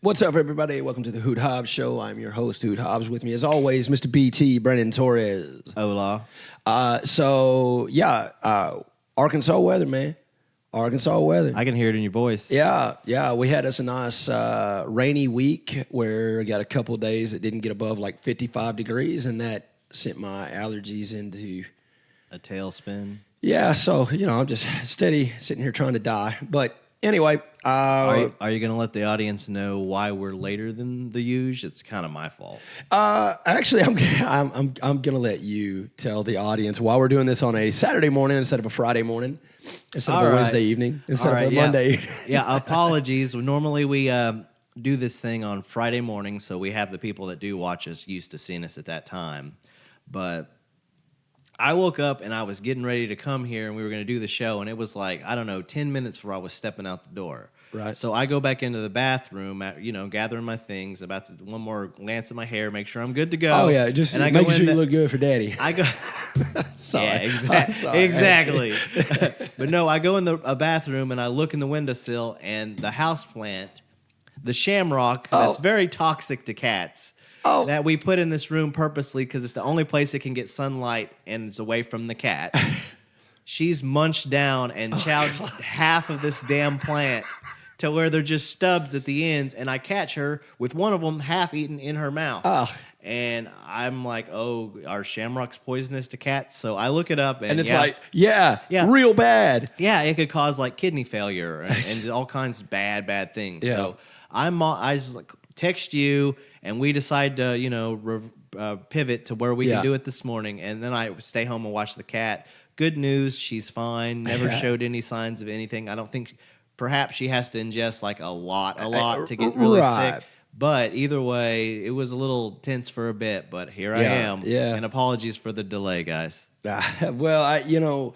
What's up, everybody? Welcome to the Hoot Hobbs Show. I'm your host, Hoot Hobbs. With me, as always, Mr. BT, Brennan Torres. Hola. Arkansas weather, man. Arkansas weather. I can hear it in your voice. Yeah. We had us a nice rainy week where we got a couple of days that didn't get above like 55 degrees, and that sent my allergies into a tailspin. Yeah, so, I'm just steady sitting here trying to die. But anyway. Are you going to let the audience know why we're later than the usual? It's kind of my fault. Actually, I'm going to let you tell the audience why we're doing this on a Saturday morning instead of a Friday morning, instead of a Wednesday evening, instead of a Monday evening. Yeah, apologies. Normally we do this thing on Friday morning, so we have the people that do watch us used to seeing us at that time. But I woke up and I was getting ready to come here and we were going to do the show, and it was like, 10 minutes before I was stepping out the door. Right. So I go back into the bathroom, gathering my things, about to one more glance at my hair, make sure I'm good to go. Oh, yeah, just making sure you look good for daddy. I go... Sorry. Yeah, sorry. exactly. But no, I go in the bathroom and I look in the windowsill, and the houseplant, the shamrock, that's very toxic to cats, that we put in this room purposely because it's the only place it can get sunlight and it's away from the cat. She's munched down and chowed half of this damn plant to where they're just stubs at the ends, and I catch her with one of them half eaten in her mouth. And I'm like, oh, are shamrocks poisonous to cats? So I look it up, and it's like, real bad. Yeah, it could cause like kidney failure and all kinds of bad things. Yeah. So I just like text you, and we decide to pivot to where we can do it this morning, and then I stay home and watch the cat. Good news, she's fine. Never showed any signs of anything. I don't think. Perhaps she has to ingest like a lot to get really sick. But either way, it was a little tense for a bit. But here I am. Yeah. And apologies for the delay, guys. Well,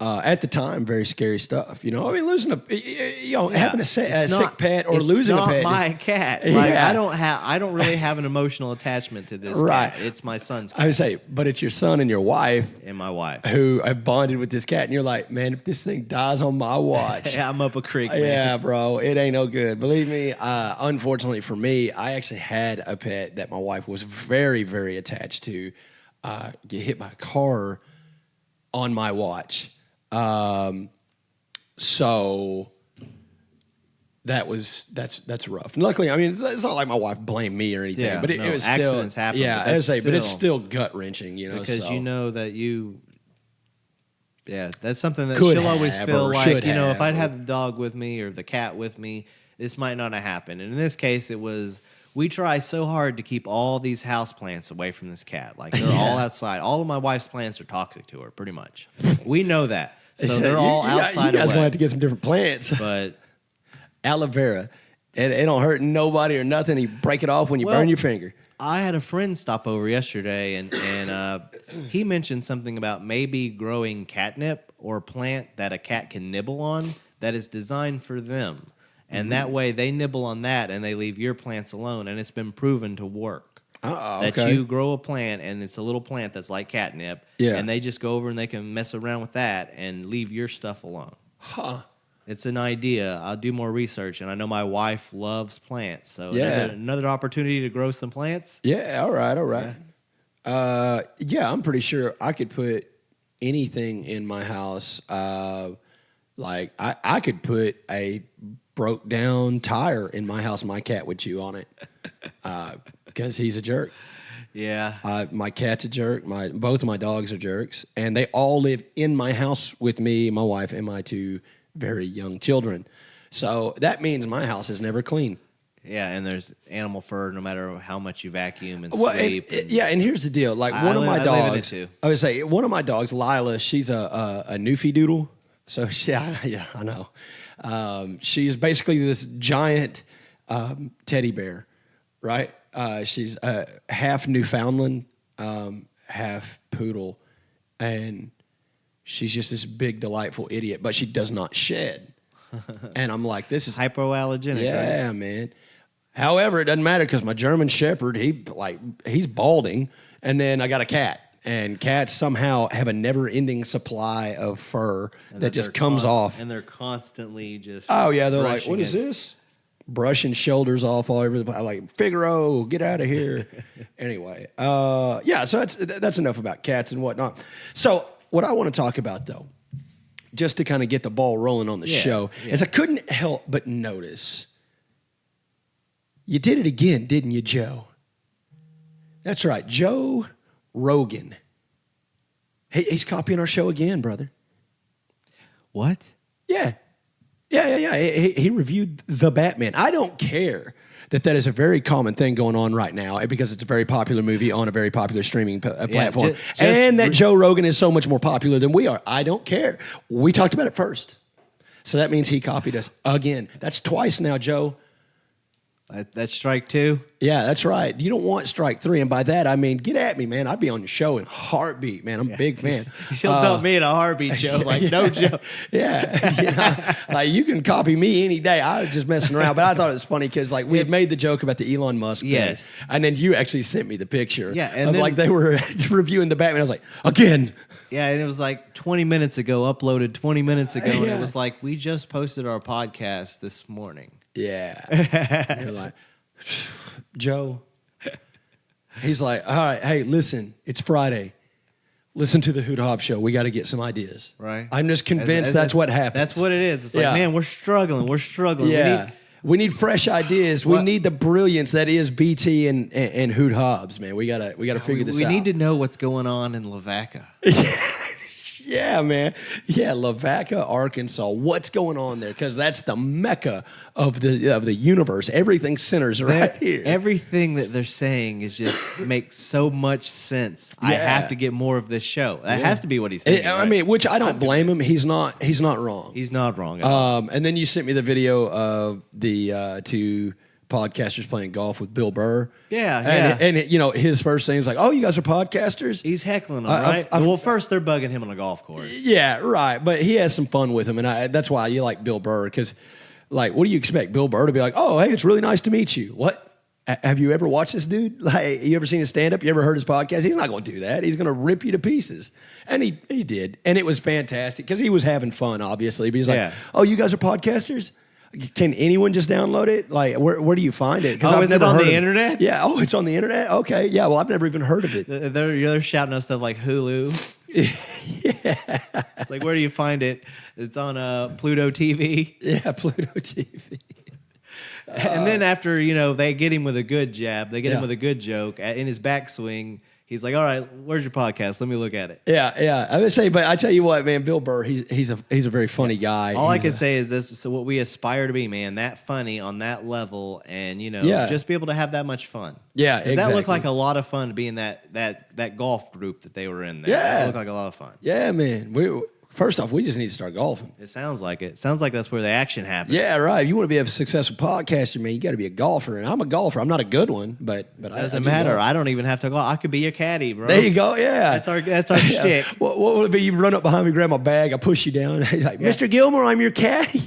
at the time, very scary stuff. Losing having a sick pet or losing a pet. It's not my cat. Like, I don't really have an emotional attachment to this cat. It's my son's cat. I would say, but it's your son and your wife. And my wife. Who have bonded with this cat. And you're like, man, if this thing dies on my watch. I'm up a creek, man. Yeah, bro. It ain't no good. Believe me, unfortunately for me, I actually had a pet that my wife was very, very attached to get hit by a car on my watch. So that's rough. And luckily, it's not like my wife blamed me or anything, but it was still accidents happen. Yeah, but it's still gut wrenching, because you know that you. Yeah, that's something that Could she'll always have feel or like, should if I'd have had the dog with me or the cat with me, this might not have happened. And in this case, it was. We try so hard to keep all these house plants away from this cat. Like, they're all outside. All of my wife's plants are toxic to her, pretty much. We know that. So they're all outside. You guys away. gonna have to get some different plants. But aloe vera, it don't hurt nobody or nothing. You break it off when you burn your finger. I had a friend stop over yesterday, and he mentioned something about maybe growing catnip or a plant that a cat can nibble on that is designed for them. And that way they nibble on that and they leave your plants alone, and it's been proven to work. That you grow a plant, and it's a little plant that's like catnip, and they just go over and they can mess around with that and leave your stuff alone. It's an idea. I'll do more research, and I know my wife loves plants, so another opportunity to grow some plants. Yeah, all right. I'm pretty sure I could put anything in my house. Like I could put a broke down tire in my house. My cat would chew on it because he's a jerk. Yeah. My cat's a jerk. Both of my dogs are jerks, and they all live in my house with me, my wife, and my two very young children. So that means my house is never clean. Yeah, and there's animal fur no matter how much you vacuum and sweep. And here's the deal. Like one of my dogs, I would say one of my dogs, Lila, she's a Newfie Doodle. So I know. She's basically this giant teddy bear, right? She's half Newfoundland, half poodle, and she's just this big, delightful idiot. But she does not shed, and I'm like, this is hypoallergenic. Yeah, right? Man. However, it doesn't matter because my German Shepherd, he's balding, and then I got a cat. And cats somehow have a never-ending supply of fur that just comes off. And they're constantly just they're like, what is this? brushing shoulders off all over the place. Like, Figaro, get out of here. Anyway, yeah, so that's enough about cats and whatnot. So what I want to talk about, though, just to kind of get the ball rolling on the show, is I couldn't help but notice you did it again, didn't you, Joe? That's right, Joe Rogan. He's copying our show again, brother. What? Yeah. He reviewed The Batman. I don't care that is a very common thing going on right now because it's a very popular movie on a very popular streaming platform. That Joe Rogan is so much more popular than we are. I don't care. We talked about it first. So that means he copied us again. That's twice now, Joe. That's strike 2? Yeah, that's right. You don't want strike 3. And by that, I mean, get at me, man. I'd be on your show in a heartbeat, man. I'm a big fan. He'll dump me in a heartbeat, Joe. No joke. Yeah. Like, you can copy me any day. I was just messing around. But I thought it was funny because, like, we had made the joke about the Elon Musk thing. Yes. And then you actually sent me the picture. Yeah. And of, then, like, they were reviewing the Batman. I was like, again. Yeah, and it was like 20 minutes ago, uploaded 20 minutes ago. And it was like, we just posted our podcast this morning. Yeah. You're like, Joe. He's like, all right, hey, listen, it's Friday. Listen to the Hoot Hop Show. We got to get some ideas. Right. I'm just convinced that's what happens. That's what it is. It's like, man, we're struggling. Yeah. We need fresh ideas. We need the brilliance that is BT and Hoot Hobbs, man. We gotta figure this out. We need to know what's going on in Lavaca. Yeah, man. Yeah, Lavaca, Arkansas. What's going on there? Because that's the mecca of the universe. Everything centers right here. Everything that they're saying is just makes so much sense. Yeah. I have to get more of this show. That has to be what he's thinking. I mean, which I don't blame him. He's not wrong. He's not wrong at all. And then you sent me the video of the two podcasters playing golf with Bill Burr. Yeah. And you know, his first thing is like, oh, you guys are podcasters? He's heckling them, right? Well, first they're bugging him on a golf course. Yeah, right. But he has some fun with him, and that's why you like Bill Burr, because, like, what do you expect? Bill Burr to be like, oh, hey, it's really nice to meet you. What? Have you ever watched this dude? Like, you ever seen his stand-up? You ever heard his podcast? He's not going to do that. He's going to rip you to pieces. And he did. And it was fantastic, because he was having fun, obviously. But he's like, oh, you guys are podcasters? Can anyone just download it? Like, where do you find it? Is it on the internet? Yeah. Oh, it's on the internet? Okay. Yeah, well, I've never even heard of it. They're shouting out stuff like Hulu. Yeah. It's like, where do you find it? It's on Pluto TV. Yeah, Pluto TV. And then after, they get him with a good jab, they get him with a good joke in his backswing. He's like, all right, where's your podcast? Let me look at it. Yeah. I would say, but I tell you what, man, Bill Burr, he's a very funny guy. All I can say is this: so what we aspire to be, man, that funny on that level, and just be able to have that much fun. Yeah, exactly. That looked like a lot of fun to be in that golf group that they were in there. Yeah, it looked like a lot of fun. Yeah, man. First off, we just need to start golfing. It sounds like it. Sounds like that's where the action happens. Yeah, right. If you want to be a successful podcaster, man, you got to be a golfer. And I'm a golfer. I'm not a good one, but it doesn't matter. Golf. I don't even have to go. I could be your caddy, bro. There you go. Yeah, that's our shtick. What would it be? You run up behind me, grab my bag, I push you down. He's like, Mr. Gilmore, I'm your caddy.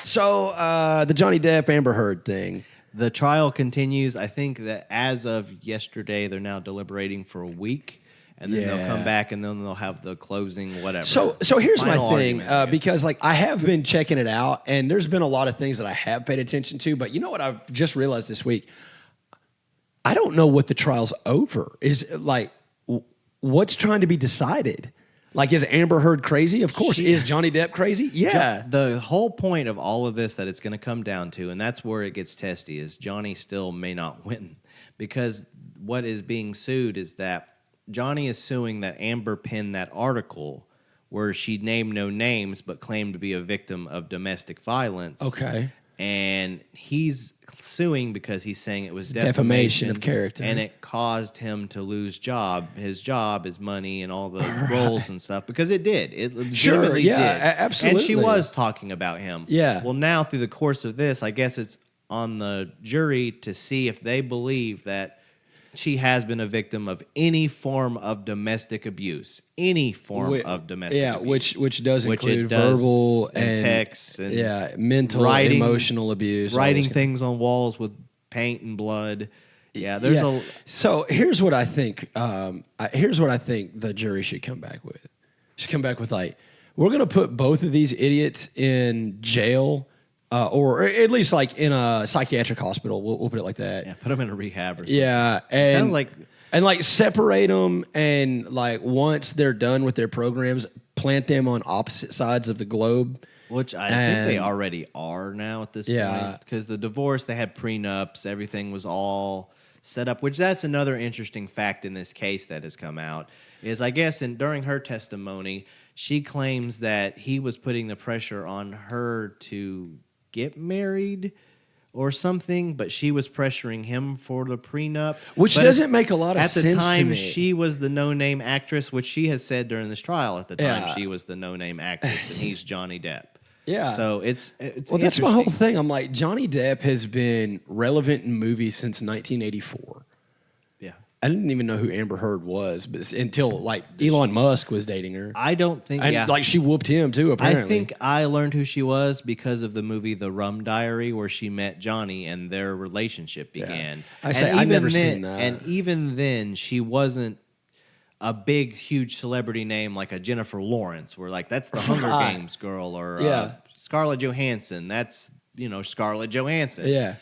So the Johnny Depp Amber Heard thing. The trial continues. I think that as of yesterday, they're now deliberating for a week, and then they'll come back, and then they'll have the closing, whatever. So here's my thing, because like I have been checking it out, and there's been a lot of things that I have paid attention to, but you know what I've just realized this week? I don't know what the trial's over. Is like, what's trying to be decided? Like, is Amber Heard crazy? Of course. Is Johnny Depp crazy? Yeah. The whole point of all of this that it's going to come down to, and that's where it gets testy, is Johnny still may not win. Because what is being sued is that Johnny is suing that Amber penned that article where she named no names but claimed to be a victim of domestic violence. Okay. And he's suing because he's saying it was defamation of character, and it caused him to lose his job, his money, and all the roles and stuff, because it did. It legitimately did. Absolutely. And she was talking about him. Yeah. Well, now through the course of this, I guess it's on the jury to see if they believe that she has been a victim of any form of domestic abuse. Any form of domestic abuse. Which does include verbal and text and mental, emotional abuse. Writing things on walls with paint and blood. Yeah, there's So here's what I think. Here's what I think the jury should come back with. Should come back with, like, we're going to put both of these idiots in jail, or at least like in a psychiatric hospital. We'll put it like that. Yeah, put them in a rehab or something. Yeah, It sounds like. And like separate them, and like once they're done with their programs, plant them on opposite sides of the globe. Which I think they already are now at this point. Because the divorce, they had prenups, everything was all set up. Which that's another interesting fact in this case that has come out. Is I guess during her testimony, she claims that he was putting the pressure on her to get married or something, but she was pressuring him for the prenup. Which doesn't make a lot of sense to me. At the time, she was the no-name actress, which she has said during this trial at the time she was the no-name actress, and he's Johnny Depp. Yeah. So it's well, that's my whole thing. I'm like, Johnny Depp has been relevant in movies since 1984. Yeah. I didn't even know who Amber Heard was, but until like Elon Musk was dating her. I don't think, and like she whooped him too, apparently. I think I learned who she was because of the movie The Rum Diary, where she met Johnny and their relationship began. Yeah. I've never seen that. And even then, she wasn't a big, huge celebrity name like a Jennifer Lawrence, where like that's the Hunger Games girl, or Scarlett Johansson. That's, Scarlett Johansson. Yeah.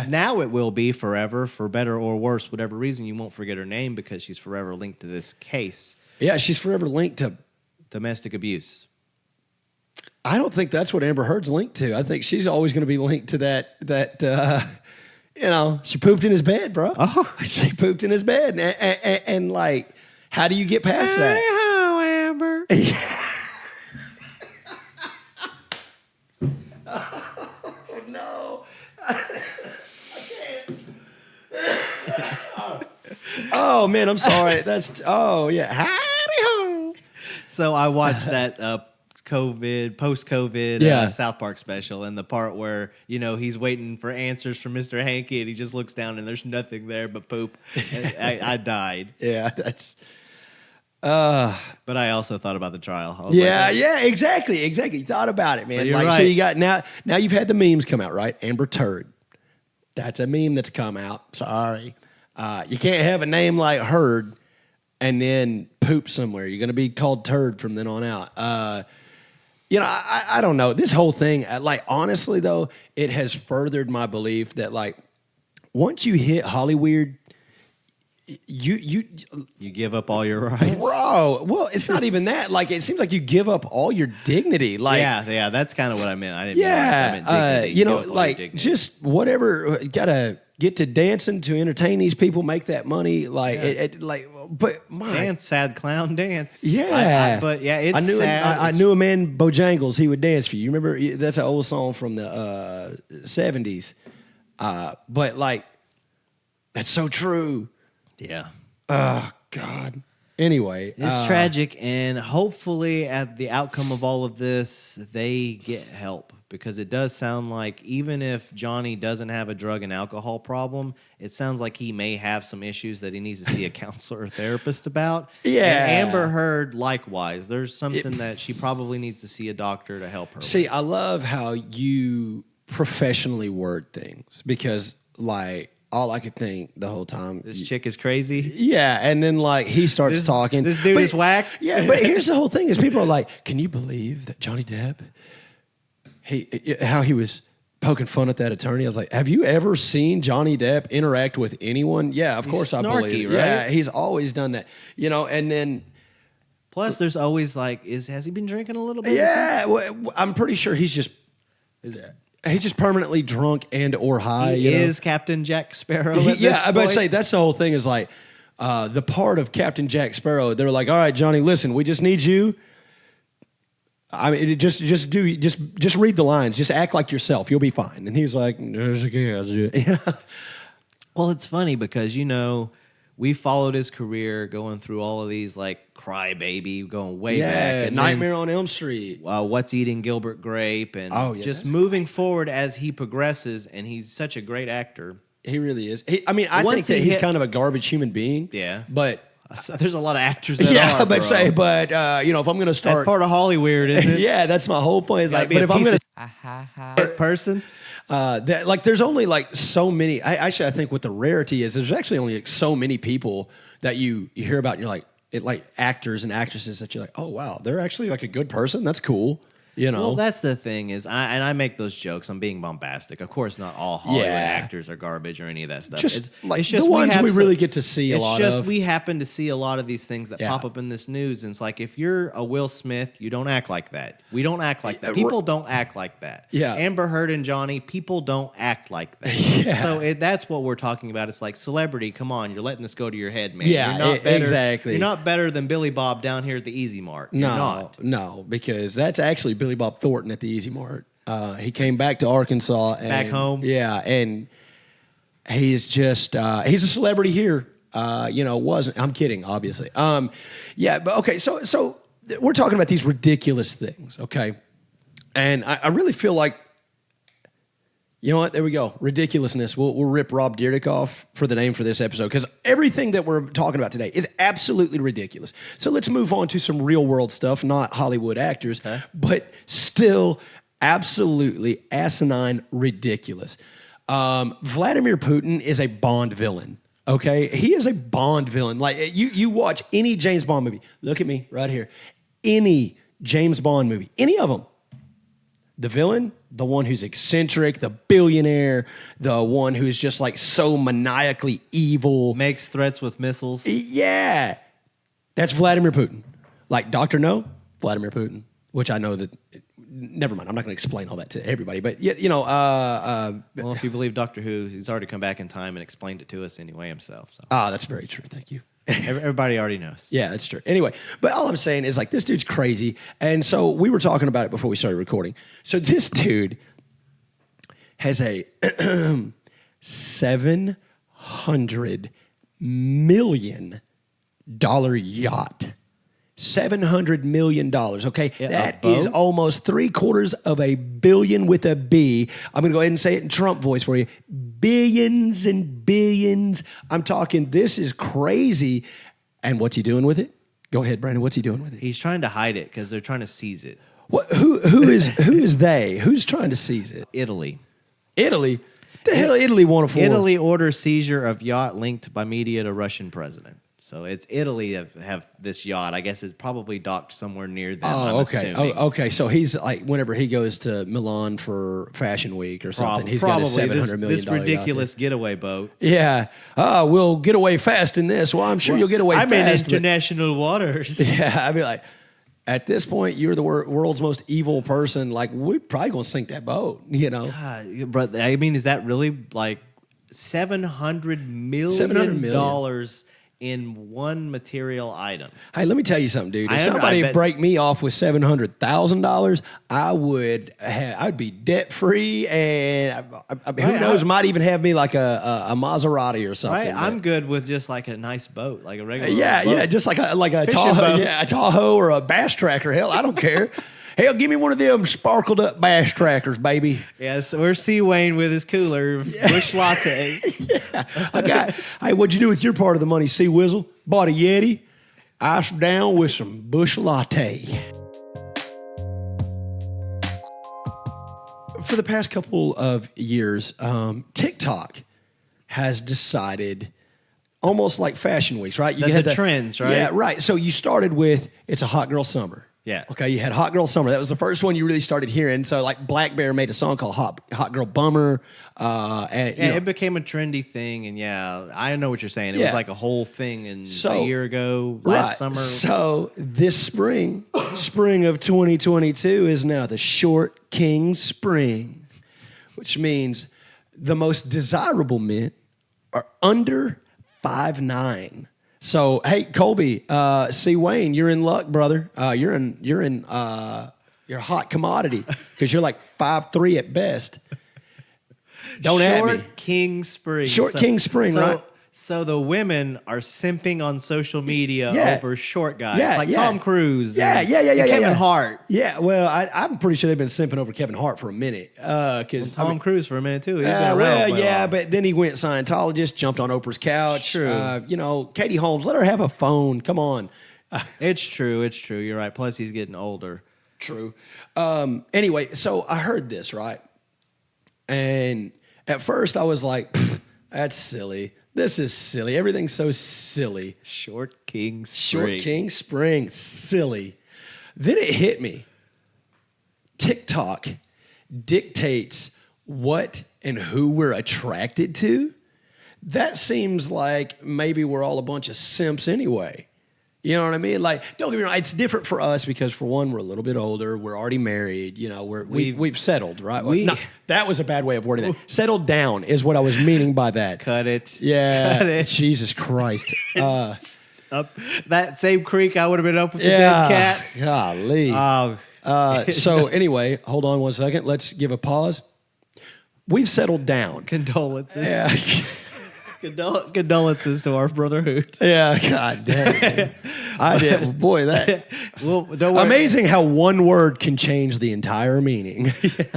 Now it will be forever, for better or worse, whatever reason. You won't forget her name because she's forever linked to this case. Yeah, she's forever linked to domestic abuse. I don't think that's what Amber Heard's linked to. I think she's always going to be linked to that. She pooped in his bed, bro. Oh, she pooped in his bed, and like, how do you get past that? Oh, Amber. Oh, no. I can't. Oh, man, I'm sorry. Yeah. Howdy ho. So I watched that post-COVID South Park special, and the part where, he's waiting for answers from Mr. Hankey, and he just looks down and there's nothing there but poop. I died. Yeah, that's... but I also thought about the trial. Exactly. You thought about it, man. So right. So you got now you've had the memes come out, right? Amber Turd. That's a meme that's come out. Sorry. You can't have a name like Heard and then poop somewhere. You're going to be called Turd from then on out. I don't know. This whole thing, like, honestly, though, it has furthered my belief that, like, once you hit Hollywood, you give up all your rights, bro. Well, it's not even that. Like, it seems like you give up all your dignity. Like, yeah, that's kind of what I meant. I didn't. I meant like just whatever. Gotta get to dancing to entertain these people, make that money. Like, but dance, sad clown dance. Yeah, it's sad. I knew a man, Bojangles. He would dance for you. Remember, that's an old song from the '70s. But like, that's so true. Yeah. Oh, God. Anyway. It's tragic, and hopefully at the outcome of all of this, they get help. Because it does sound like even if Johnny doesn't have a drug and alcohol problem, it sounds like he may have some issues that he needs to see a counselor or therapist about. Yeah. And Amber Heard, likewise. There's something that she probably needs to see a doctor to help her with. I love how you professionally word things. Because, like... all I could think the whole time. This chick is crazy. Yeah, and then like he starts talking. This dude is whack. Yeah, but here's the whole thing: is people are like, "Can you believe that Johnny Depp? How he was poking fun at that attorney?" I was like, "Have you ever seen Johnny Depp interact with anyone?" Yeah, of course I believe. Right? Yeah, he's always done that. And then plus there's always like, has he been drinking a little bit? Yeah, well, I'm pretty sure he's just. He's just permanently drunk and or high. He is Captain Jack Sparrow. I'm about to say that's the whole thing. Is like the part of Captain Jack Sparrow. They're like, all right, Johnny, listen, we just need you. I mean, just read the lines. Just act like yourself. You'll be fine. And he's like, yeah. Well, it's funny because we followed his career going through all of these like Cry Baby, going way back. And Nightmare on Elm Street. What's Eating Gilbert Grape, and just moving forward as he progresses. And he's such a great actor. He really is. I think that he's kind of a garbage human being. Yeah, but there's a lot of actors that are. But if I'm going to start, that's part of Hollywood, isn't it? Yeah, that's my whole point. Is like, but if I'm going to person. There's only like so many. I think what the rarity is, there's actually only like so many people that you hear about and you're like, like actors and actresses that you're like, oh wow, they're actually like a good person. That's cool. You know, well, that's the thing is, I make those jokes. I'm being bombastic. Of course, not all Hollywood actors are garbage or any of that stuff. Just the ones we really get to see a lot of. It's just we happen to see a lot of these things that pop up in this news, and it's like if you're a Will Smith, you don't act like that. We don't act like that. People don't act like that. Yeah. Amber Heard and Johnny, people don't act like that. So that's what we're talking about. It's like celebrity. Come on, you're letting this go to your head, man. Yeah, you're not better, exactly. You're not better than Billy Bob down here at the Easy Mart. You're not. No, because that's actually Billy Bob Thornton at the Easy Mart. He came back to Arkansas. And, back home? Yeah, and he's just, he's a celebrity here. Wasn't, I'm kidding, obviously. Yeah, but okay, so we're talking about these ridiculous things, okay? And I really feel like, you know what? There we go. Ridiculousness. We'll rip Rob Dyrdek off for the name for this episode because everything that we're talking about today is absolutely ridiculous. So let's move on to some real world stuff, not Hollywood actors, but still absolutely asinine ridiculous. Vladimir Putin is a Bond villain. Okay, he is a Bond villain. Like you watch any James Bond movie. Look at me right here. Any James Bond movie, any of them. The villain, the one who's eccentric, the billionaire, the one who's just like so maniacally evil. Makes threats with missiles. Yeah. That's Vladimir Putin. Like Dr. No, Vladimir Putin, which I know that, never mind. I'm not going to explain all that to everybody. But, well, if you believe Doctor Who, he's already come back in time and explained it to us anyway himself. So. That's very true. Thank you. Everybody already knows. Yeah, that's true. Anyway, but all I'm saying is like this dude's crazy. And so we were talking about it before we started recording. So this dude has a $700 million yacht. $700 million, okay? Yeah, that is almost $750 million with a B. I'm going to go ahead and say it in Trump voice for you. Billions and billions. I'm talking, this is crazy. And what's he doing with it? Go ahead, Brandon. What's he doing with it? He's trying to hide it because they're trying to seize it. What? Who is they? Who's trying to seize it? Italy. Italy? What the hell Italy want for? Italy orders seizure of yacht linked by media to Russian president. So it's Italy have this yacht. I guess it's probably docked somewhere near them. Okay. Okay. So he's like, whenever he goes to Milan for Fashion Week or something, he's got a $700 million this ridiculous getaway boat. Yeah. We'll get away fast in this. Well, I'm sure you'll get away fast. I'm in international waters. Yeah. I'd be like, at this point, you're the world's most evil person. Like, we're probably going to sink that boat, you know? God, but I mean, is that really like $700 million in one material item? Hey, let me tell you something, dude. If somebody break me off with $700,000, I'd be debt free, and who knows, might even have me like a Maserati or something. Right, I'm good with just like a nice boat, like a regular. boat. Yeah, just like a Tahoe or a Bass Tracker. Hell, I don't care. Hell, give me one of them sparkled up bass trackers, baby. Yeah, so we're C. Wayne with his cooler, Bush Latte. Yeah. Hey, what'd you do with your part of the money, C. Wizzle? Bought a Yeti, iced down with some Bush Latte. For the past couple of years, TikTok has decided, almost like Fashion Weeks, right? You had the trends, right? Yeah, right. So you started with, it's a hot girl summer. Yeah. Okay, you had Hot Girl Summer. That was the first one you really started hearing. So, like, Black Bear made a song called Hot Girl Bummer. It became a trendy thing. And, I know what you're saying. It was like a whole thing a year ago, last summer. So, this spring of 2022 is now the Short King Spring, which means the most desirable men are under 5'9". So, hey, Colby, C. Wayne, you're in luck, brother. You're a hot commodity because you're like 5'3" at best. Don't at me. Short King Spring. King Spring, right? So the women are simping on social media over short guys like Tom Cruise. And Kevin Hart. Yeah, well, I'm pretty sure they've been simping over Kevin Hart for a minute. Tom Cruise for a minute too. He's been around but then he went Scientologist, jumped on Oprah's couch. True. Katie Holmes, let her have a phone. Come on. It's true. You're right. Plus, he's getting older. True. Anyway, so I heard this, right? And at first I was like, that's silly. This is silly. Everything's so silly. Short King Spring. Short King Spring, silly. Then it hit me. TikTok dictates what and who we're attracted to. That seems like maybe we're all a bunch of simps anyway. You know what I mean? Like, don't get me wrong, it's different for us because, for one, we're a little bit older. We're already married. You know, we've settled, right? No, that was a bad way of wording that. Settled down is what I was meaning by that. Cut it. Yeah. Cut it. Jesus Christ. Up that same creek, I would have been up with the dead cat. Golly. So anyway, hold on one second. Let's give a pause. We've settled down. Condolences. Yeah. Condolences to our brotherhood. Yeah, God damn it. I did. Boy, that. Well, don't worry. Amazing how one word can change the entire meaning.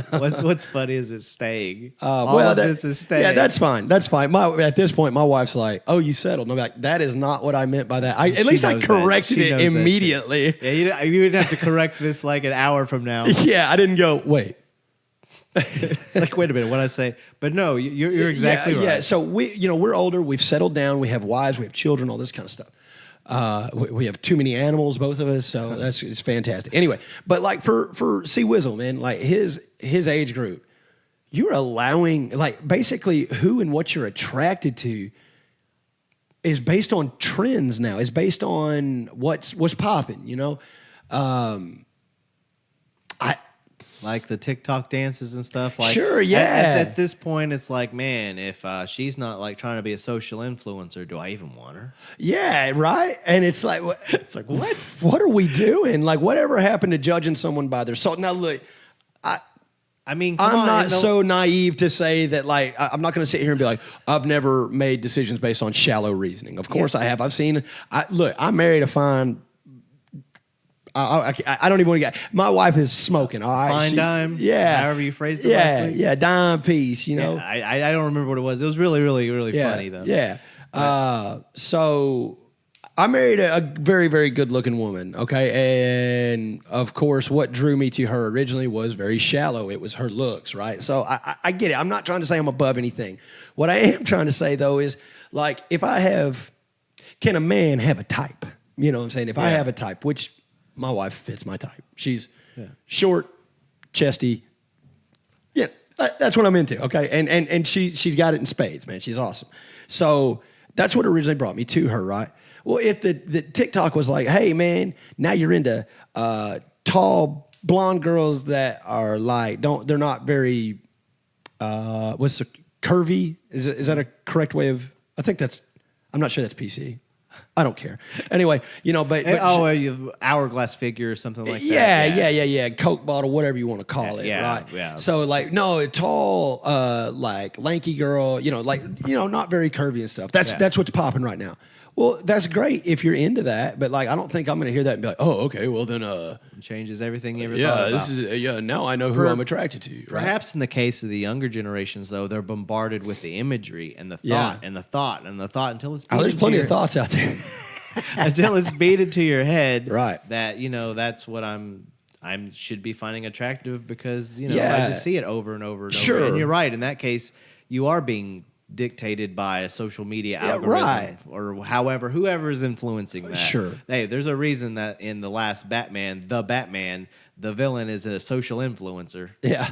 What's funny is it's staying. This is staying. Yeah, that's fine. That's fine. At this point, my wife's like, "Oh, you settled." And I'm like, "That is not what I meant by that." At least I corrected it immediately. Yeah, you would have to correct this like an hour from now. Yeah, I didn't go, wait. It's like, wait a minute, what I say? But no, you're exactly right. Yeah, so we're older. We've settled down. We have wives. We have children. All this kind of stuff. We have too many animals, both of us. So it's fantastic. Anyway, but like for C Wizzle, man, like his age group, you're allowing, like, basically who and what you're attracted to is based on trends now. Is based on what's popping. You know. Like the TikTok dances and stuff. Like, sure, yeah. At this point, it's like, man, if she's not like trying to be a social influencer, do I even want her? Yeah, right. And it's like what? What are we doing? Like, whatever happened to judging someone by their soul? Now, look, I mean, I'm not so naive to say that, like, I'm not going to sit here and be like, I've never made decisions based on shallow reasoning. Of course I have. I've seen. I married a fine. I don't even want to get. My wife is smoking. All right, fine dime. Yeah, however you phrased it. Last week. Yeah, dime piece. You know. Yeah, I don't remember what it was. It was really, really, really funny though. Yeah. So I married a very, very good looking woman. Okay, and of course, what drew me to her originally was very shallow. It was her looks, right? So I get it. I'm not trying to say I'm above anything. What I am trying to say though is, like, can a man have a type? You know what I'm saying? If I have a type, which my wife fits my type. She's short, chesty. Yeah, that's what I'm into, okay? And she's got it in spades, man. She's awesome. So that's what originally brought me to her, right? Well, if the TikTok was like, hey, man, now you're into tall, blonde girls that are like, they're not very, what's the curvy? Is that a correct way of, I'm not sure that's PC. I don't care. Anyway, you know, but you have hourglass figure or something like that. Yeah. Coke bottle, whatever you want to call it, right? Yeah. So, like, no, a tall, like, lanky girl, not very curvy and stuff. That's what's popping right now. Well, that's great if you're into that, but, like, I don't think I'm going to hear that and be like, oh, okay, well then, it changes everything you ever thought about. Now I know who I'm attracted to. Right? Perhaps in the case of the younger generations, though, they're bombarded with the imagery and the thought and the thought and the thought until it's there's plenty of thoughts out there until it's beat into your head, right? That that's what I should be finding attractive because I just see it over and over and over. And you're right. In that case, you are being dictated by a social media algorithm or whoever is influencing that. Sure. Hey, there's a reason that in the last Batman, the villain is a social influencer. Yeah,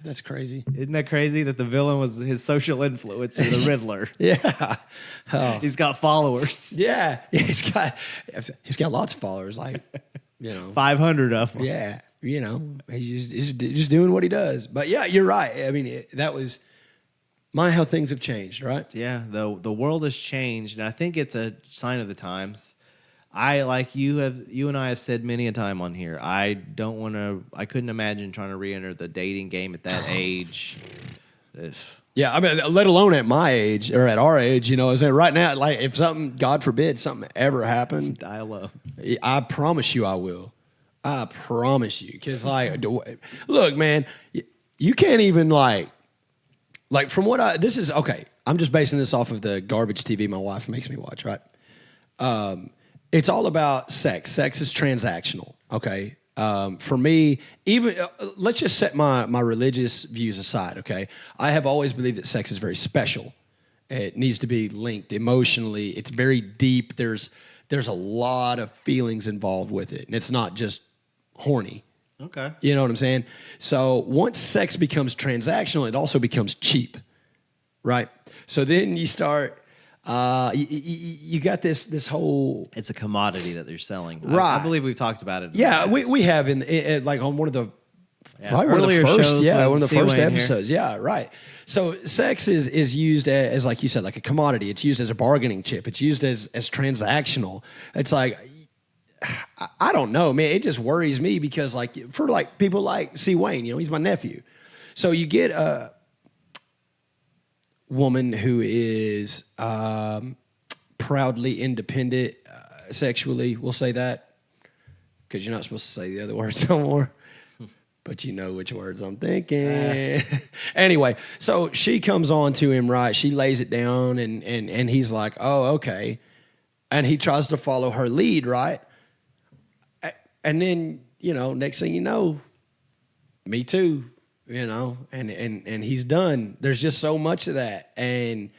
that's crazy. Isn't that crazy that the villain was his social influencer, the Riddler? Yeah. Oh. He's got followers. Yeah, he's got lots of followers, like 500 of them. Yeah, he's just doing what he does. But yeah, you're right. I mean, that was how things have changed, right? Yeah, the world has changed, and I think it's a sign of the times. You and I have said many a time on here, I couldn't imagine trying to re-enter the dating game at that age. Yeah, I mean, let alone at my age or at our age, right now, like, if something, God forbid, something ever happened, dial low. I promise you I will. I promise you. Because, like, look, man, you can't even, like from what I'm just basing this off of the garbage TV my wife makes me watch, right? It's all about sex. Sex is transactional, okay? For me, even let's just set my religious views aside, okay? I have always believed that sex is very special. It needs to be linked emotionally. It's very deep. There's a lot of feelings involved with it, and it's not just horny. Okay. You know what I'm saying? So once sex becomes transactional, it also becomes cheap, right? So then you start, you got this whole... It's a commodity that they're selling. Right. I believe we've talked about it. Yeah, we have like on one of the... Yeah. Probably one of the first, shows one of the first Wayne episodes. Here. Yeah, right. So sex is used as, like you said, like a commodity. It's used as a bargaining chip. It's used as transactional. It's like, I don't know, man. It just worries me because, like, for like people like C. Wayne, he's my nephew. So you get a woman who is proudly independent sexually. We'll say that because you're not supposed to say the other words no more. But you know which words I'm thinking. Anyway, so she comes on to him, right? She lays it down, and he's like, oh, okay. And he tries to follow her lead, right? And then, next thing you know, me too, and he's done. There's just so much of that. And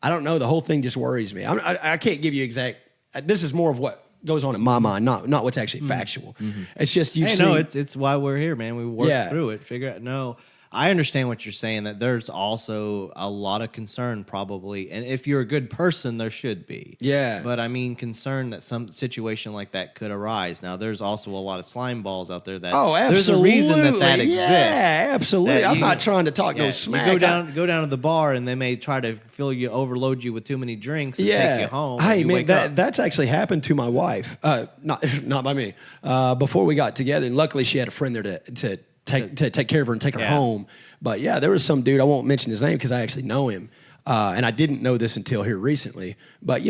I don't know, the whole thing just worries me. I can't give you exact, this is more of what goes on in my mind, not what's actually factual. Mm-hmm. It's just it's why we're here, man. We work through it, figure out. No, I understand what you're saying. That there's also a lot of concern, probably, and if you're a good person, there should be. Yeah. But I mean, concern that some situation like that could arise. Now, there's also a lot of slime balls out there that. Oh, absolutely. There's a reason that exists. Yeah, absolutely. I'm not trying to talk no smack. You go down to the bar, and they may try to overload you with too many drinks and take you home. Hey, man, that's actually happened to my wife. Not by me. Before we got together, and luckily she had a friend there to take care of her and take her home. But yeah, there was some dude, I won't mention his name because I actually know him. And I didn't know this until here recently. But,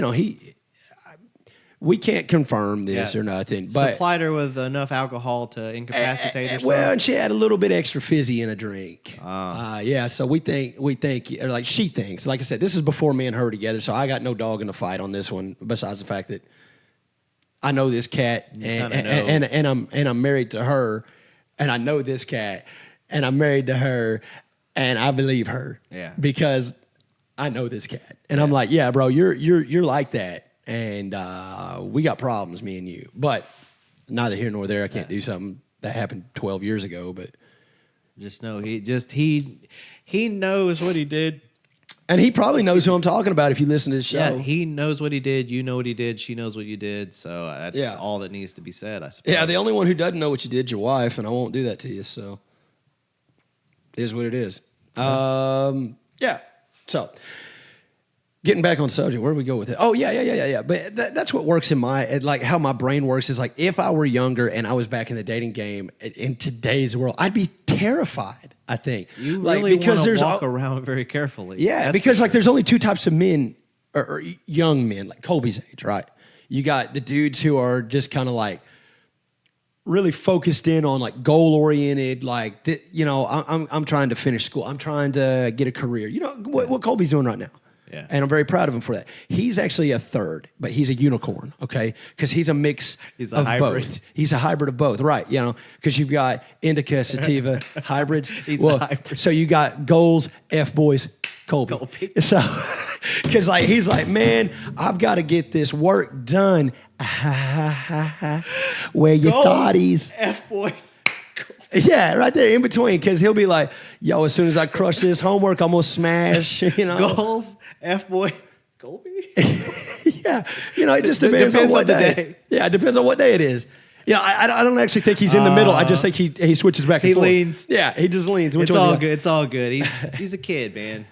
we can't confirm this or nothing. But supplied her with enough alcohol to incapacitate herself. Well, and she had a little bit extra fizzy in a drink. So we think, or like she thinks. Like I said, this is before me and her were together, so I got no dog in the fight on this one. Besides the fact that I know this cat, and I'm married to her, and I know this cat, and I'm married to her, and I believe her, because I know this cat, and I'm like, yeah, bro, you're like that. And we got problems, me and you. But neither here nor there. I can't do something that happened 12 years ago. But just know he knows what he did. And he probably knows who I'm talking about if you listen to this show. Yeah, he knows what he did. You know what he did. She knows what you did. So that's all that needs to be said, I suppose. Yeah, the only one who doesn't know what you did is your wife, and I won't do that to you. So it is what it is. So... Getting back on subject, where do we go with it? Oh, yeah. But that's what works in like how my brain works is like if I were younger and I was back in the dating game in today's world, I'd be terrified, I think. You really want to walk around very carefully. Yeah, because like there's only two types of men or young men, like Colby's age, right? You got the dudes who are just kind of like really focused in on like goal-oriented, like, I'm trying to finish school. I'm trying to get a career. You know, what Colby's doing right now. Yeah. And I'm very proud of him for that. He's actually a third, but he's a unicorn, okay? Because he's a mix of hybrid. both. He's a hybrid of both, right? Because you've got indica, sativa, hybrids. He's a hybrid. So you got goals, F-boys, Colby. So, because like he's like, man, I've got to get this work done. Where your thoughties. F-boys. Yeah, right there in between, because he'll be like, yo, as soon as I crush this homework, I'm going to smash, Goals, F-boy, Colby? Yeah, it just depends on what day. Yeah, it depends on what day it is. Yeah, I don't actually think he's in the middle. I just think he switches back and forth. He leans. Yeah, he just leans. It's all good. It's all good. He's a kid, man.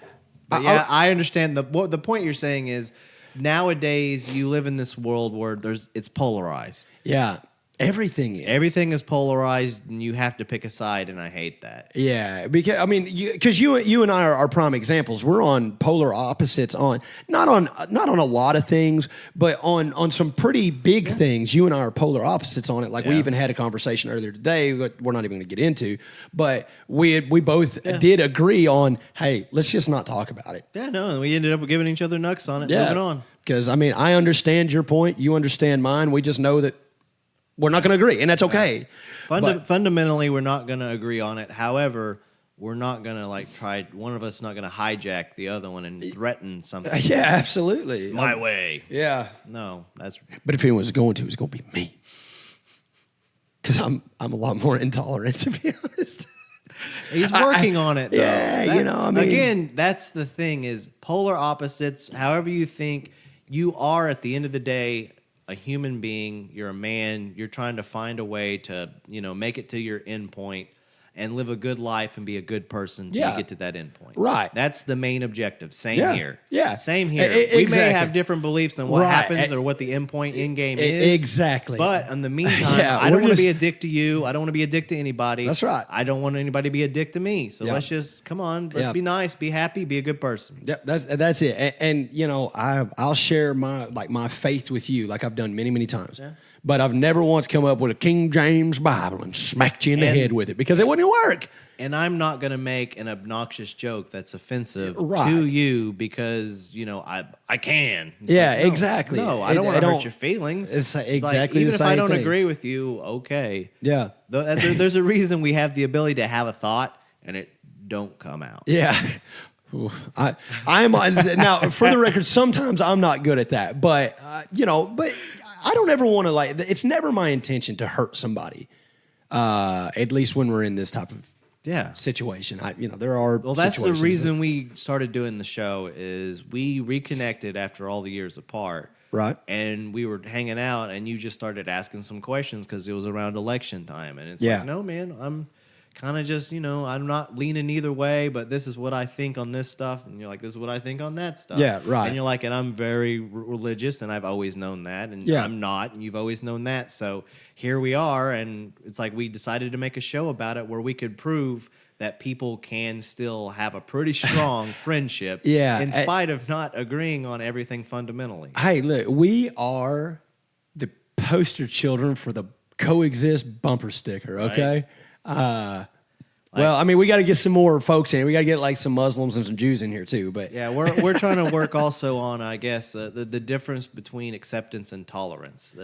But I understand. The point you're saying is nowadays you live in this world where it's polarized. Yeah. Everything is polarized, and you have to pick a side, and I hate that. Yeah, because you and I are prime examples. We're on polar opposites on not on a lot of things, but on some pretty big things. You and I are polar opposites on it. Like we even had a conversation earlier today. We're not even going to get into, but we both did agree on, hey, let's just not talk about it. Yeah, no, and we ended up giving each other knucks on it. Yeah, moving on. Because I understand your point. You understand mine. We just know that we're not going to agree, and that's okay. Fundamentally, we're not going to agree on it. However, we're not gonna like try. One of us is not gonna hijack the other one and threaten something. Yeah, absolutely. My way. Yeah. No, that's. But if anyone was going to, it was going to be me. Because I'm a lot more intolerant, to be honest. He's working on it, though. Yeah, I mean. Again, that's the thing is polar opposites. However you think, you are at the end of the day a human being. You're a man. You're trying to find a way to, make it to your end point and live a good life and be a good person till you get to that end point. Right. That's the main objective. Same here. Yeah. Same here. Exactly. We may have different beliefs on what happens or what the end point end game is. Exactly. But in the meantime, I don't want to be a dick to you. I don't want to be a dick to anybody. That's right. I don't want anybody to be a dick to me. So let's just, come on, let's be nice, be happy, be a good person. Yep, that's it. And I'll share my faith with you like I've done many, many times. Yeah. But I've never once come up with a King James Bible and smacked you in the head with it because it wouldn't work. And I'm not going to make an obnoxious joke that's offensive to you because, I can. It's exactly. No, I don't want to hurt your feelings. It's exactly like, even the same if I don't thing. agree with you, okay. Yeah. There's a reason we have the ability to have a thought and it don't come out. Yeah. I am now for the record. Sometimes I'm not good at that, but but I don't ever want to it's never my intention to hurt somebody. At least when we're in this type of situation. There are that's the reason we started doing the show is we reconnected after all the years apart. Right. And we were hanging out and you just started asking some questions because it was around election time. And it's like, no, man, I'm kind of just, I'm not leaning either way, but this is what I think on this stuff. And you're like, this is what I think on that stuff. Yeah, right. And you're like, and I'm very religious and I've always known that. And I'm not, and you've always known that. So here we are. And it's like we decided to make a show about it where we could prove that people can still have a pretty strong friendship in spite of not agreeing on everything fundamentally. Hey, look, we are the poster children for the coexist bumper sticker, okay? Right. Well, I mean, we got to get some more folks in. We got to get some Muslims and some Jews in here too. But yeah, we're trying to work also on, I guess, the difference between acceptance and tolerance.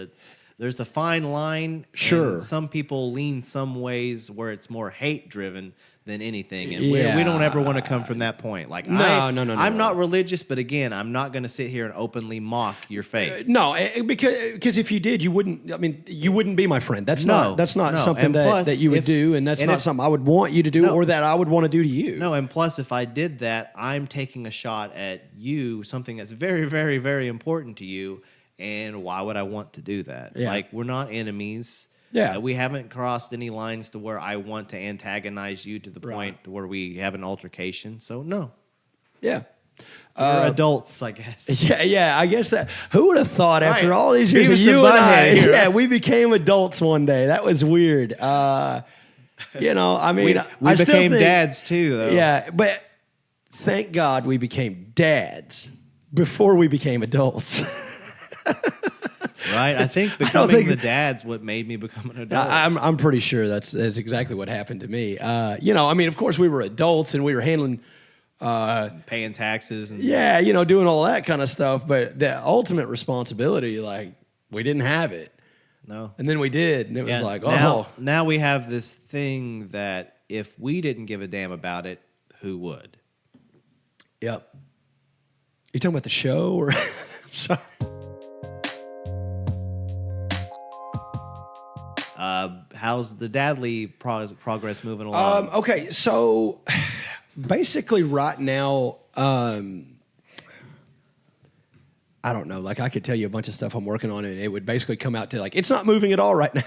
There's a fine line. Sure. And some people lean some ways where it's more hate driven than anything, and we don't ever want to come from that point. Like, no. I'm not religious, but again, I'm not going to sit here and openly mock your faith. No, because if you did, you wouldn't. I mean, you wouldn't be my friend. That's not something that you would do, and that's not something I would want you to do, or that I would want to do to you. No, and plus, if I did that, I'm taking a shot at you, something that's very, very, very important to you. And why would I want to do that? Yeah. Like, we're not enemies. Yeah. We haven't crossed any lines to where I want to antagonize you to the point where we have an altercation. So, no. Yeah. We're adults, I guess. Yeah. I guess that. Who would have thought after all these years of you and I, we became adults one day. That was weird. I mean, we became dads too, though. Yeah, but thank God we became dads before we became adults. Right, I think becoming the dad's what made me become an adult. I'm pretty sure that's exactly what happened to me. I mean, of course, we were adults and we were handling, paying taxes, and doing all that kind of stuff. But the ultimate responsibility, we didn't have it. No, and then we did, and it was like, now we have this thing that if we didn't give a damn about it, who would? Yep. You talking about the show or? Sorry. How's the dadly progress moving along? Okay, so basically right now, I don't know. I could tell you a bunch of stuff I'm working on, and it would basically come out to it's not moving at all right now.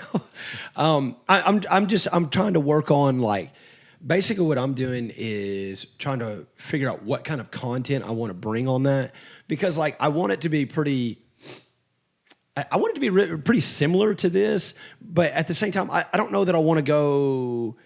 I'm trying to work on basically what I'm doing is trying to figure out what kind of content I want to bring on that because I want it to be pretty. I want it to be pretty similar to this, but at the same time, I don't know that I want to go.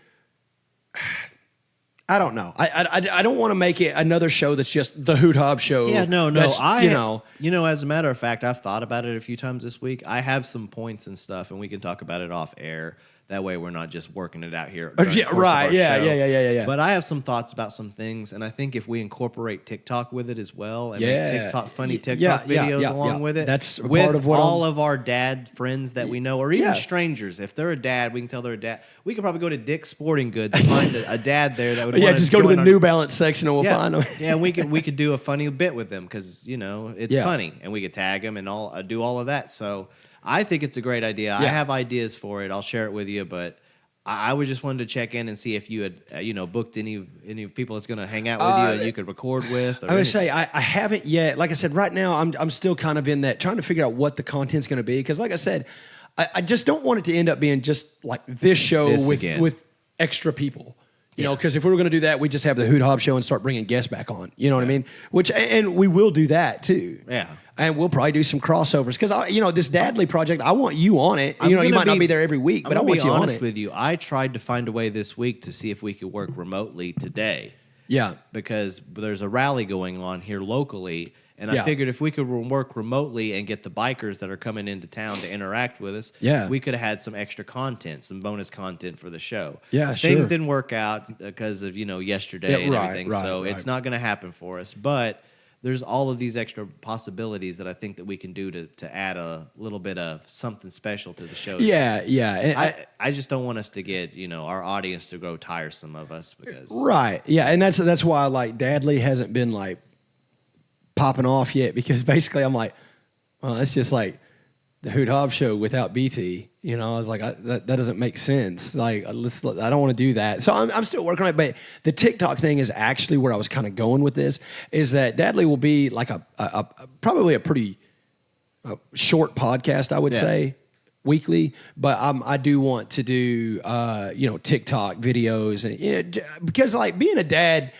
I don't know. I don't want to make it another show that's just the Hoot Hob show. Yeah, no. As a matter of fact, I've thought about it a few times this week. I have some points and stuff, and we can talk about it off air That way we're not just working it out here. Yeah, right. Yeah. But I have some thoughts about some things, and I think if we incorporate TikTok with it as well, and make funny TikTok videos along with it, that's with part of what all of our dad friends that we know, or even strangers. If they're a dad, we can tell they're a dad. We could probably go to Dick's Sporting Goods and find a dad there that would. Just go to the New Balance section and we'll find them. Yeah, and we could do a funny bit with them because it's funny, and we could tag them and do all of that. So I think it's a great idea. I have ideas for it. I'll share it with you, but I was just wanted to check in and see if you had booked any people that's going to hang out with you and you could record with. I would say I haven't yet. Like I said, right now I'm still kind of in that trying to figure out what the content's going to be because, like I said, I just don't want it to end up being just like this show with extra people. You know, because if we were going to do that, we just have the Hoot Hob show and start bringing guests back on. You know what I mean? And we will do that too. Yeah. And we'll probably do some crossovers because this Dadley project, I want you on it. You might not be there every week, but I want you on it. I'm honest with you. I tried to find a way this week to see if we could work remotely today. Yeah. Because there's a rally going on here locally. And I figured if we could work remotely and get the bikers that are coming into town to interact with us, we could have had some extra content, some bonus content for the show. Yeah, Things didn't work out because of, yesterday and everything. So it's not going to happen for us. But there's all of these extra possibilities that I think that we can do to add a little bit of something special to the show. Yeah. I just don't want us to get, our audience to grow tiresome of us because. Right. Yeah. And that's why Dadley hasn't been popping off yet because basically I'm like, well, that's just like the Hoot Hob show without BT. I was like, that doesn't make sense. I don't want to do that. So I'm still working on it. But the TikTok thing is actually where I was kind of going with this. Is that Dadley will be like probably a pretty short podcast, I would say, weekly. But I do want to do TikTok videos and because being a dad.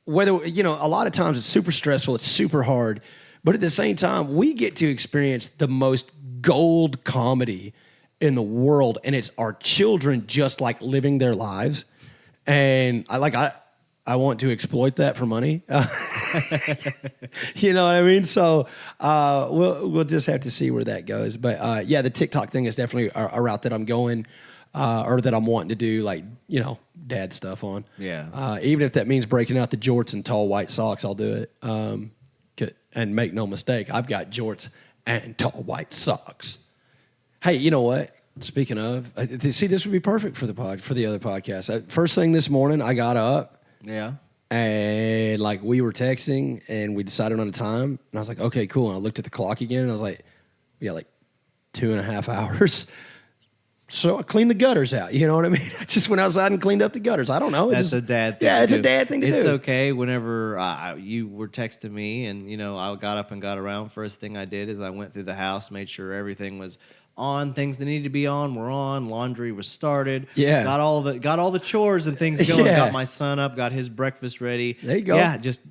Whether, a lot of times it's super stressful, it's super hard, but at the same time, we get to experience the most gold comedy in the world, and it's our children just living their lives. And I want to exploit that for money. You know what I mean? So we'll just have to see where that goes. But the TikTok thing is definitely a route that I'm going. Or that I'm wanting to do, dad stuff on. Yeah. Even if that means breaking out the jorts and tall white socks, I'll do it. And make no mistake, I've got jorts and tall white socks. Hey, you know what? Speaking of, see, this would be perfect for the other podcast. First thing this morning, I got up. Yeah. And we were texting and we decided on a time. And I was like, okay, cool. And I looked at the clock again and I was like, we got 2.5 hours. So I cleaned the gutters out. You know what I mean? I just went outside and cleaned up the gutters. I don't know. That's a dad thing. Yeah, it's a dad thing to do. It's okay. Whenever you were texting me and, I got up and got around, first thing I did is I went through the house, made sure everything was on. Things that needed to be on were on. Laundry was started. Yeah. Got all the chores and things going. Got my son up, got his breakfast ready. There you go. Yeah, just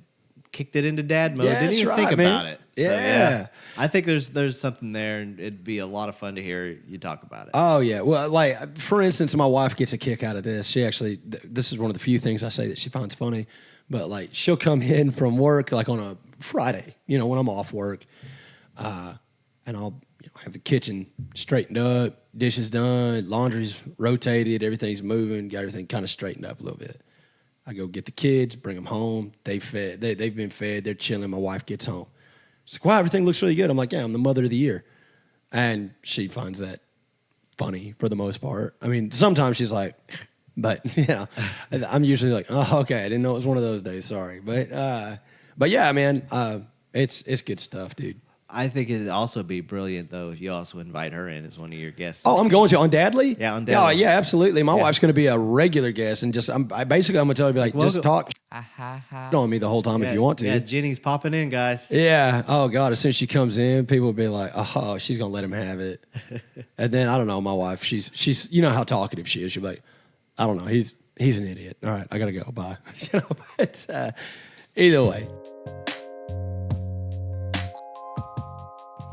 kicked it into dad mode. Yeah, Didn't even think about it. So, yeah. I think there's something there, and it'd be a lot of fun to hear you talk about it. Oh, yeah. Well, for instance, my wife gets a kick out of this. She actually, this is one of the few things I say that she finds funny, but she'll come in from work on a Friday, when I'm off work, and I'll have the kitchen straightened up, dishes done, laundry's rotated, everything's moving, got everything kind of straightened up a little bit. I go get the kids, bring them home. They've been fed. They're chilling. My wife gets home. She's like, wow, everything looks really good. I'm like, yeah, I'm the mother of the year. And she finds that funny for the most part. I mean, sometimes she's like, but, I'm usually like, oh, okay, I didn't know it was one of those days. Sorry. But yeah, man, it's good stuff, dude. I think it'd also be brilliant, though, if you also invite her in as one of your guests. Oh, I'm going to on Dadley? Yeah, on Dadley. Oh, yeah, absolutely. My wife's going to be a regular guest, and I'm going to tell her, just talk on me the whole time if you want to. Yeah, Jenny's popping in, guys. Yeah. Oh, God, as soon as she comes in, people will be like, oh, she's going to let him have it. And then, I don't know, my wife, she's you know how talkative she is. She'll be like, I don't know, he's an idiot. All right, I got to go. Bye. But either way.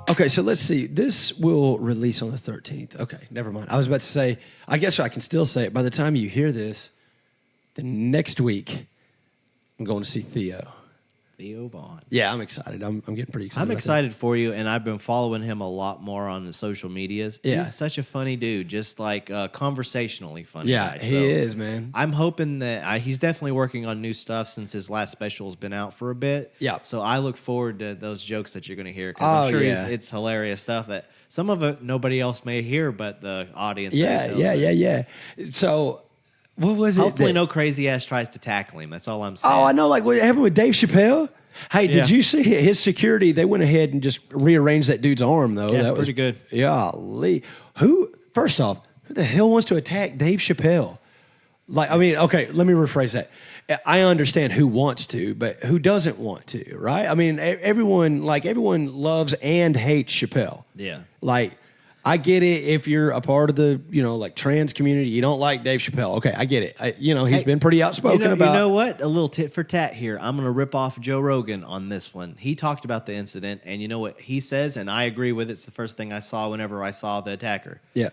Okay, so let's see. This will release on the 13th. Okay, never mind. I was about to say, I guess I can still say it. By the time you hear this, the next week, I'm going to see Theo. Theo Vaughn. Yeah, I'm excited. I'm getting pretty excited. I'm excited for you, and I've been following him a lot more on the social medias. Yeah. He's such a funny dude, just like conversationally funny. Yeah, guy. he is, man. I'm hoping that he's definitely working on new stuff since his last special has been out for a bit. Yeah. So I look forward to those jokes that you're going to hear because I'm sure it's hilarious stuff that some of it nobody else may hear, but the audience. Yeah. So. What was it? Hopefully, no crazy ass tries to tackle him. That's all I'm saying. Oh, I know. Like what happened with Dave Chappelle. Hey, did you see his security? They went ahead and just rearranged that dude's arm, though. Yeah, that pretty good. Yeah. First off, who the hell wants to attack Dave Chappelle? Like, I mean, okay, let me rephrase that. I understand who wants to, but who doesn't want to, right? I mean, everyone loves and hates Chappelle. Yeah. Like, I get it if you're a part of the, like trans community, you don't like Dave Chappelle. Okay, I get it. He's been pretty outspoken about. You know what? A little tit for tat here. I'm going to rip off Joe Rogan on this one. He talked about the incident, and you know what he says, and I agree with it. It's the first thing I saw whenever I saw the attacker. Yeah.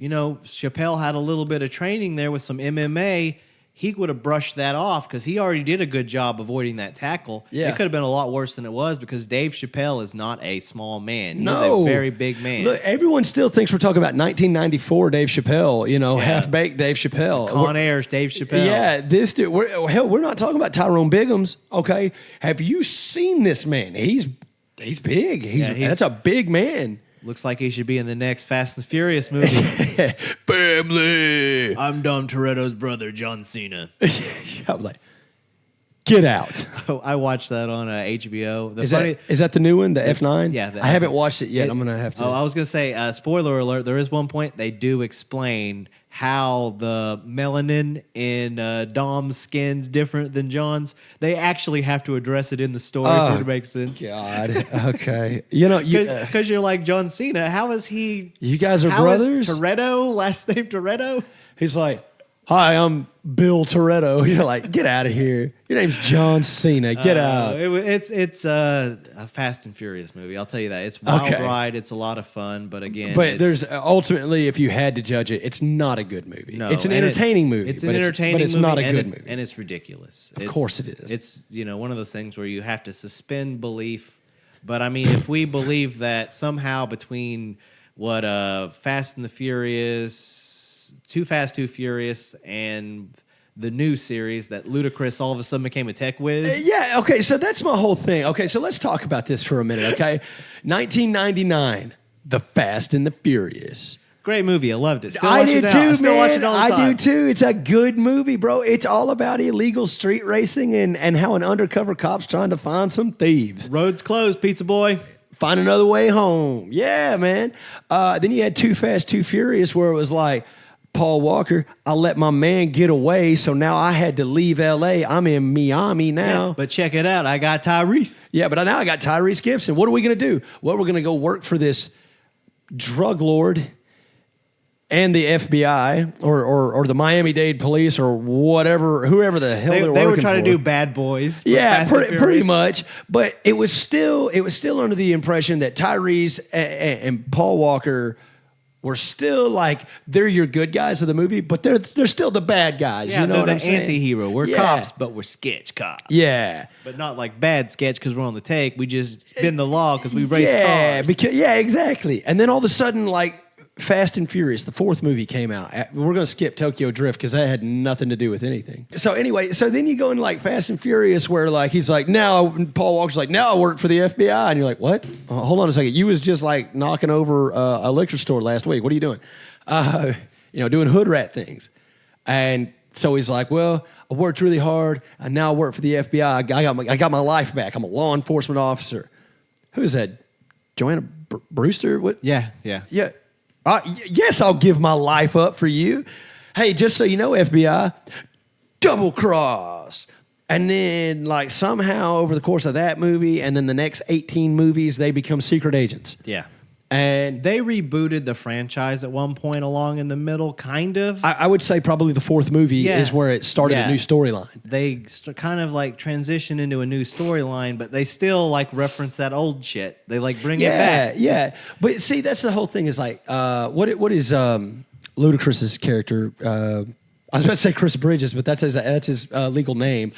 Chappelle had a little bit of training there with some MMA. He would have brushed that off because he already did a good job avoiding that tackle. Yeah. It could have been a lot worse than it was because Dave Chappelle is not a small man. He's a very big man. Look, everyone still thinks we're talking about 1994 Dave Chappelle, half-baked Dave Chappelle. Con Air's Dave Chappelle. Yeah, this dude, we're not talking about Tyrone Biggums, okay? Have you seen this man? He's big. That's a big man. Looks like he should be in the next Fast and Furious movie. Family. I'm Dom Toretto's brother, John Cena. I'm like, get out. I watched that on HBO. Is that the new one, the F9? Yeah. I haven't watched it yet. I'm going to have to. Oh, I was going to say, spoiler alert, there is one point they do explain how the melanin in Dom's skin's different than John's. They actually have to address it in the story for it to make sense. God. Okay. Because you're like John Cena. How is he? You guys are brothers? Toretto, last name Toretto? He's like, hi, I'm Bill Toretto. You're like, get out of here. Your name's John Cena. Get out. It's a Fast and Furious movie. I'll tell you that. It's wild ride. It's a lot of fun. But again, there's ultimately, if you had to judge it, it's not a good movie. No, it's an entertaining movie. It's an entertaining movie. But it's not a good movie. And it's ridiculous. Of course it is. It's one of those things where you have to suspend belief. But I mean, if we believe that somehow between what Fast and the Furious, Too Fast, Too Furious, and the new series that Ludacris all of a sudden became a tech whiz. Yeah, okay, so that's my whole thing. Okay, so let's talk about this for a minute, okay? 1999, The Fast and the Furious. Great movie. I loved it. Still I watch did it too, now. I man. still watch it all the time. I do too. It's a good movie, bro. It's all about illegal street racing and how an undercover cop's trying to find some thieves. Road's closed, pizza boy. Find another way home. Yeah, man. Then you had Too Fast, Too Furious, where it was like, Paul Walker, I let my man get away, so now I had to leave L.A. I'm in Miami now. Yeah, but check it out. I got Tyrese. Yeah, but now I got Tyrese Gibson. What are we going to do? Well, we're going to go work for this drug lord and the FBI or the Miami-Dade police or whatever, whoever the hell they're working for. They were trying to do Bad Boys. Yeah, pretty much. But it was still under the impression that Tyrese and Paul Walker were still like, they're your good guys of the movie, but they're still the bad guys. Yeah, you know what I'm saying? saying? Anti-hero. We're cops, but we're sketch cops. Yeah. But not like bad sketch because we're on the take. We just bend the law because we race cars. Exactly. And then all of a sudden, like, Fast and Furious, the fourth movie came out. We're going to skip Tokyo Drift because that had nothing to do with anything. So anyway, then you go in like Fast and Furious where like he's like, now Paul Walker's like, now I work for the FBI. And you're like, what? Hold on a second. You was just like knocking over a liquor store last week. What are you doing? Doing hood rat things. And so he's like, well, I worked really hard and now I work for the FBI. I got my life back. I'm a law enforcement officer. Who's that? Joanna Brewster? What? Yeah. Yes, I'll give my life up for you. Hey, just so you know, FBI, double cross. And then, like, somehow over the course of that movie and then the next 18 movies, they become secret agents. Yeah. And they rebooted the franchise at one point along in the middle, kind of. I would say probably the fourth movie is where it started a new storyline. They kind of like transition into a new storyline, but they still like reference that old shit. They like bring it back. Yeah. But see, that's the whole thing is like, what is Ludacris's character? I was about to say Chris Bridges, but that's his legal name.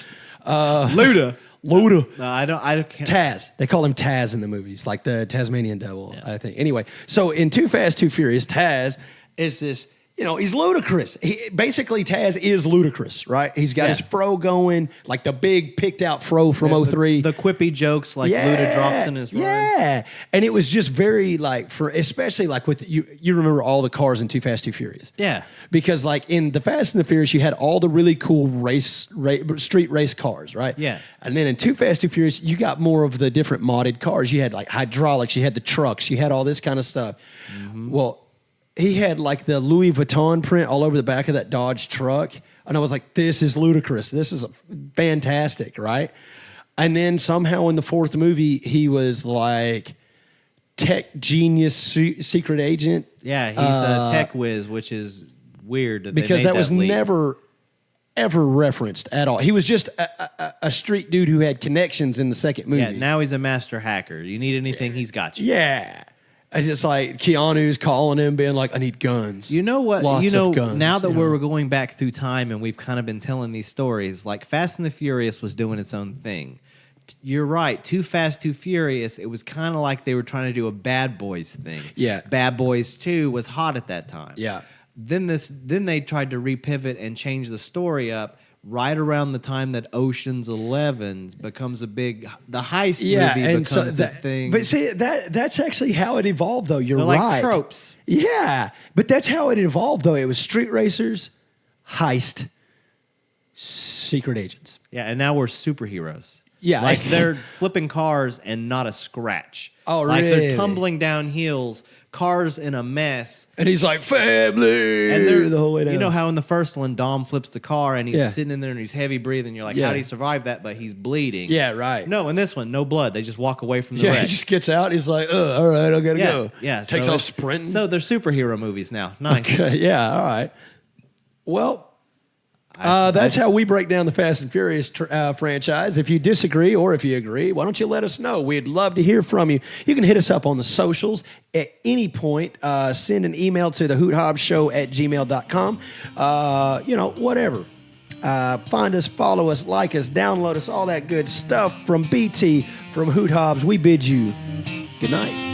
Luda. Luda. No, I can't. Taz. They call him Taz in the movies, like the Tasmanian Devil, I think. Anyway, so in Too Fast, Too Furious, Taz is this, he's ludicrous. Basically, Taz is ludicrous, right? He's got his fro going, like the big picked out fro from '03. The quippy jokes like Luda drops in his runs. Yeah. And it was just very especially like with, you remember all the cars in Too Fast, Too Furious. Yeah. Because like in the Fast and the Furious, you had all the really cool street race cars, right? Yeah. And then in Too Fast, Too Furious, you got more of the different modded cars. You had like hydraulics, you had the trucks, you had all this kind of stuff. Mm-hmm. Well, he had like the Louis Vuitton print all over the back of that Dodge truck. And I was like, this is ludicrous. This is fantastic, right? And then somehow in the fourth movie, he was like tech genius secret agent. Yeah, he's a tech whiz, which is weird. Because that was never, ever referenced at all. He was just a street dude who had connections in the second movie. Yeah, now he's a master hacker. You need anything, he's got you. Yeah. It's just like Keanu's calling him, being like, I need guns. You know what? Lots of guns, now that we're going back through time and we've kind of been telling these stories, like Fast and the Furious was doing its own thing. You're right. Too Fast, Too Furious, it was kind of like they were trying to do a Bad Boys thing. Yeah. Bad Boys 2 was hot at that time. Yeah. Then they tried to repivot and change the story up right around the time that Ocean's 11 becomes the heist movie becomes a thing. But see, that's actually how it evolved, though. They're right. Like Tropes. Yeah, but that's how it evolved, though. It was street racers, heist, secret agents. Yeah, and now we're superheroes. Yeah. Like they're flipping cars and not a scratch. Oh, like really? They're tumbling down hills, cars in a mess. And he's like, family, and they're the whole way down. You know how in the first one, Dom flips the car and he's sitting in there and he's heavy breathing. You're like, how did he survive that? But he's bleeding. Yeah, right. No, in this one, no blood. They just walk away from the Yeah, wreck. he just gets out. He's like, all right, I got to go. Yeah. Takes off sprinting. So they're superhero movies now. Nice. Okay, yeah, all right. Well, that's how we break down the Fast and Furious franchise. If you disagree or if you agree, why don't you let us know? We'd love to hear from you. You can hit us up on the socials at any point. Send an email to thehoothobshow@gmail.com. Whatever. Find us, follow us, like us, download us, all that good stuff from BT, from Hoot Hobbs. We bid you good night.